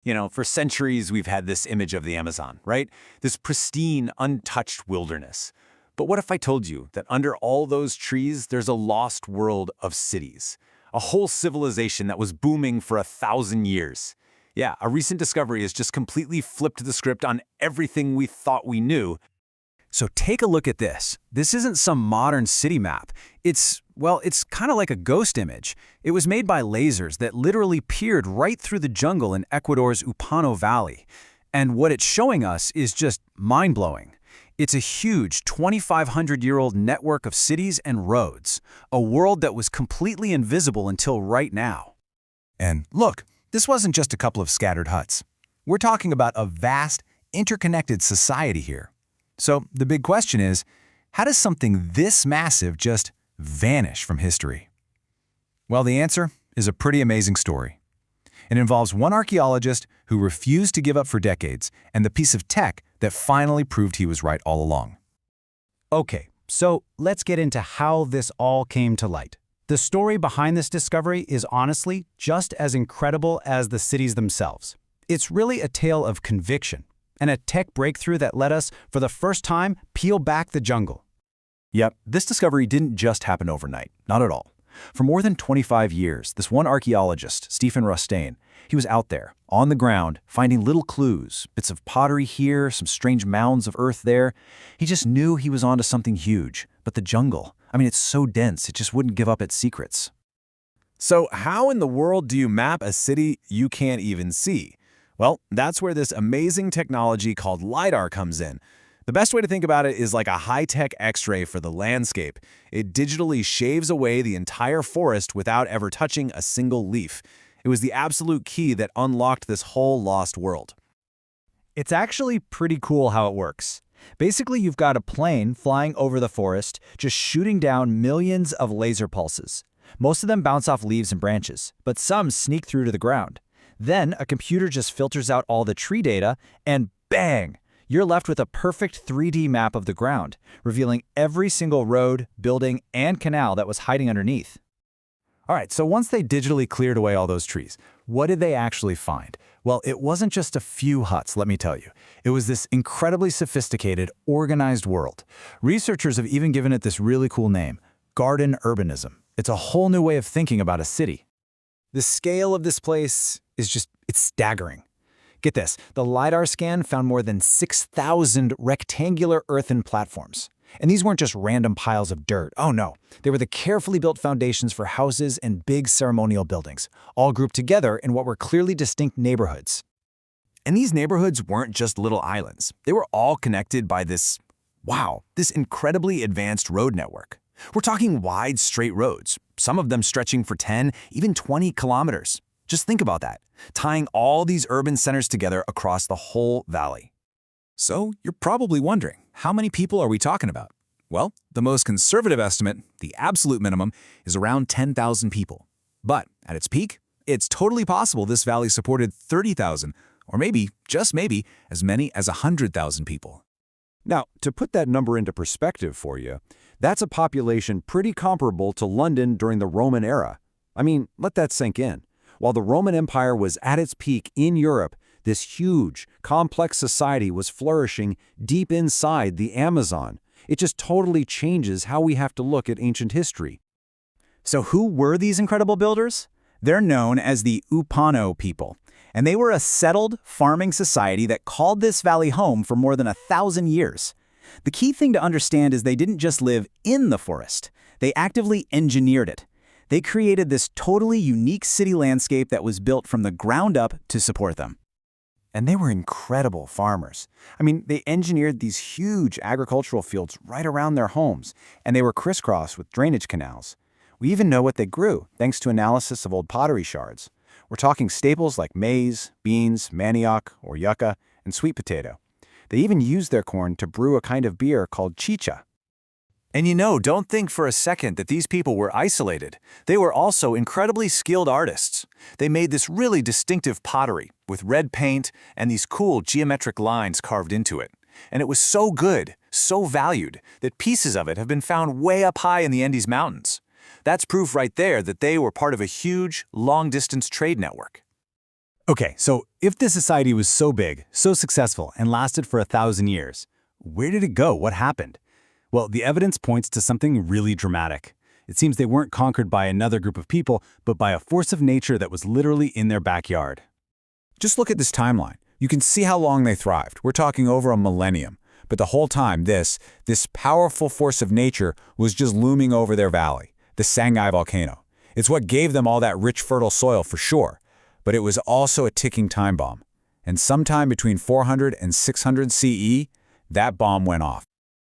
For centuries, we've had this image of the Amazon, right? This pristine, untouched wilderness. But what if I told you that under all those trees, there's a lost world of cities? A whole civilization that was booming for 1,000 years. Yeah, a recent discovery has just completely flipped the script on everything we thought we knew. So take a look at this. This isn't some modern city map. It's kind of like a ghost image. It was made by lasers that literally peered right through the jungle in Ecuador's Upano Valley. And what it's showing us is just mind-blowing. It's a huge 2,500-year-old network of cities and roads, a world that was completely invisible until right now. And look, this wasn't just a couple of scattered huts. We're talking about a vast, interconnected society here. So the big question is, how does something this massive just vanish from history? Well, the answer is a pretty amazing story. It involves one archaeologist who refused to give up for decades and the piece of tech that finally proved he was right all along. Okay, so let's get into how this all came to light. The story behind this discovery is honestly just as incredible as the cities themselves. It's really a tale of conviction and a tech breakthrough that let us, for the first time, peel back the jungle. Yep, this discovery didn't just happen overnight, not at all. For more than 25 years, this one archaeologist, Stephen Rustain, he was out there, on the ground, finding little clues, bits of pottery here, some strange mounds of earth there. He just knew he was onto something huge. But the jungle, it's so dense, it just wouldn't give up its secrets. So how in the world do you map a city you can't even see? Well, that's where this amazing technology called LiDAR comes in. The best way to think about it is like a high-tech X-ray for the landscape. It digitally shaves away the entire forest without ever touching a single leaf. It was the absolute key that unlocked this whole lost world. It's actually pretty cool how it works. Basically, you've got a plane flying over the forest, just shooting down millions of laser pulses. Most of them bounce off leaves and branches, but some sneak through to the ground. Then a computer just filters out all the tree data, and bang! You're left with a perfect 3D map of the ground, revealing every single road, building, and canal that was hiding underneath. All right, so once they digitally cleared away all those trees, what did they actually find? Well, it wasn't just a few huts, let me tell you. It was this incredibly sophisticated, organized world. Researchers have even given it this really cool name, garden urbanism. It's a whole new way of thinking about a city. The scale of this place is it's staggering. Get this, the LiDAR scan found more than 6,000 rectangular earthen platforms. And these weren't just random piles of dirt. Oh no, they were the carefully built foundations for houses and big ceremonial buildings, all grouped together in what were clearly distinct neighborhoods. And these neighborhoods weren't just little islands. They were all connected by this incredibly advanced road network. We're talking wide, straight roads, some of them stretching for 10, even 20 kilometers. Just think about that, tying all these urban centers together across the whole valley. So you're probably wondering, how many people are we talking about? Well, the most conservative estimate, the absolute minimum, is around 10,000 people. But at its peak, it's totally possible this valley supported 30,000, or maybe, just maybe, as many as 100,000 people. Now, to put that number into perspective for you, that's a population pretty comparable to London during the Roman era. Let that sink in. While the Roman Empire was at its peak in Europe, this huge, complex society was flourishing deep inside the Amazon. It just totally changes how we have to look at ancient history. So who were these incredible builders? They're known as the Upano people, and they were a settled farming society that called this valley home for more than 1,000 years. The key thing to understand is they didn't just live in the forest. They actively engineered it. They created this totally unique city landscape that was built from the ground up to support them. And they were incredible farmers. They engineered these huge agricultural fields right around their homes, and they were crisscrossed with drainage canals. We even know what they grew, thanks to analysis of old pottery shards. We're talking staples like maize, beans, manioc, or yucca, and sweet potato. They even used their corn to brew a kind of beer called chicha. And don't think for a second that these people were isolated. They were also incredibly skilled artists. They made this really distinctive pottery with red paint and these cool geometric lines carved into it. And it was so good, so valued, that pieces of it have been found way up high in the Andes Mountains. That's proof right there that they were part of a huge, long-distance trade network. Okay, so if this society was so big, so successful, and lasted for 1,000 years, where did it go? What happened? Well, the evidence points to something really dramatic. It seems they weren't conquered by another group of people, but by a force of nature that was literally in their backyard. Just look at this timeline. You can see how long they thrived. We're talking over a millennium. But the whole time, this powerful force of nature was just looming over their valley, the Sangay volcano. It's what gave them all that rich, fertile soil for sure. But it was also a ticking time bomb. And sometime between 400 and 600 CE, that bomb went off.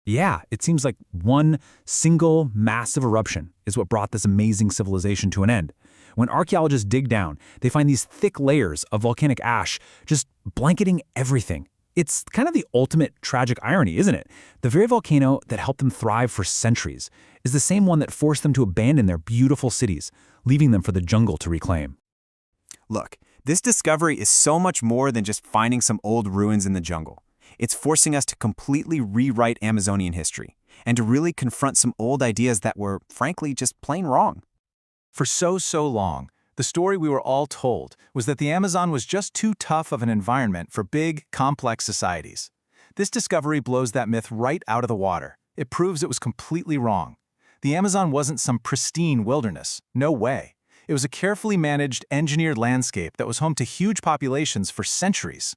Yeah, it seems like one single massive eruption is what brought this amazing civilization to an end. When archaeologists dig down, they find these thick layers of volcanic ash just blanketing everything. It's kind of the ultimate tragic irony, isn't it? The very volcano that helped them thrive for centuries is the same one that forced them to abandon their beautiful cities, leaving them for the jungle to reclaim. Look, this discovery is so much more than just finding some old ruins in the jungle. It's forcing us to completely rewrite Amazonian history and to really confront some old ideas that were, frankly, just plain wrong. For so long, the story we were all told was that the Amazon was just too tough of an environment for big, complex societies. This discovery blows that myth right out of the water. It proves it was completely wrong. The Amazon wasn't some pristine wilderness. No way. It was a carefully managed, engineered landscape that was home to huge populations for centuries.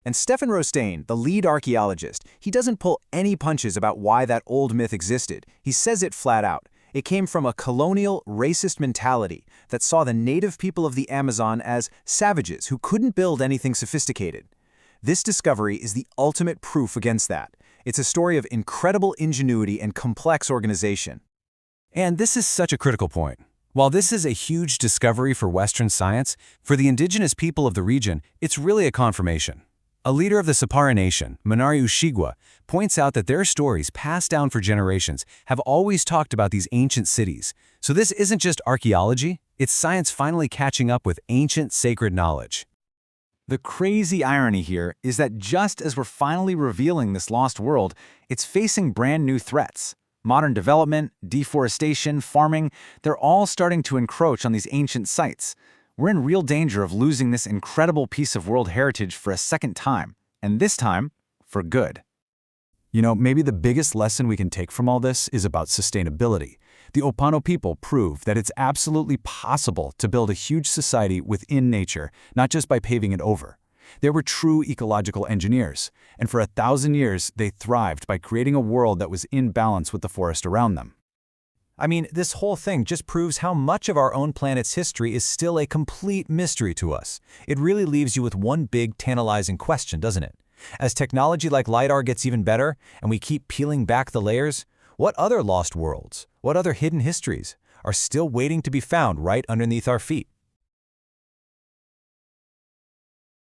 And Stefan Rostaine, the lead archaeologist, he doesn't pull any punches about why that old myth existed. He says it flat out. It came from a colonial, racist mentality that saw the native people of the Amazon as savages who couldn't build anything sophisticated. This discovery is the ultimate proof against that. It's a story of incredible ingenuity and complex organization. And this is such a critical point. While this is a huge discovery for Western science, for the indigenous people of the region, it's really a confirmation. A leader of the Sapara Nation, Manari Ushigwa, points out that their stories passed down for generations have always talked about these ancient cities. So this isn't just archaeology, it's science finally catching up with ancient sacred knowledge. The crazy irony here is that just as we're finally revealing this lost world, it's facing brand new threats. Modern development, deforestation, farming, they're all starting to encroach on these ancient sites. We're in real danger of losing this incredible piece of world heritage for a second time, and this time, for good. You know, maybe the biggest lesson we can take from all this is about sustainability. The Upano people prove that it's absolutely possible to build a huge society within nature, not just by paving it over. They were true ecological engineers, and for 1,000 years they thrived by creating a world that was in balance with the forest around them. I mean, this whole thing just proves how much of our own planet's history is still a complete mystery to us. It really leaves you with one big, tantalizing question, doesn't it? As technology like LiDAR gets even better, and we keep peeling back the layers, what other lost worlds, what other hidden histories are still waiting to be found right underneath our feet?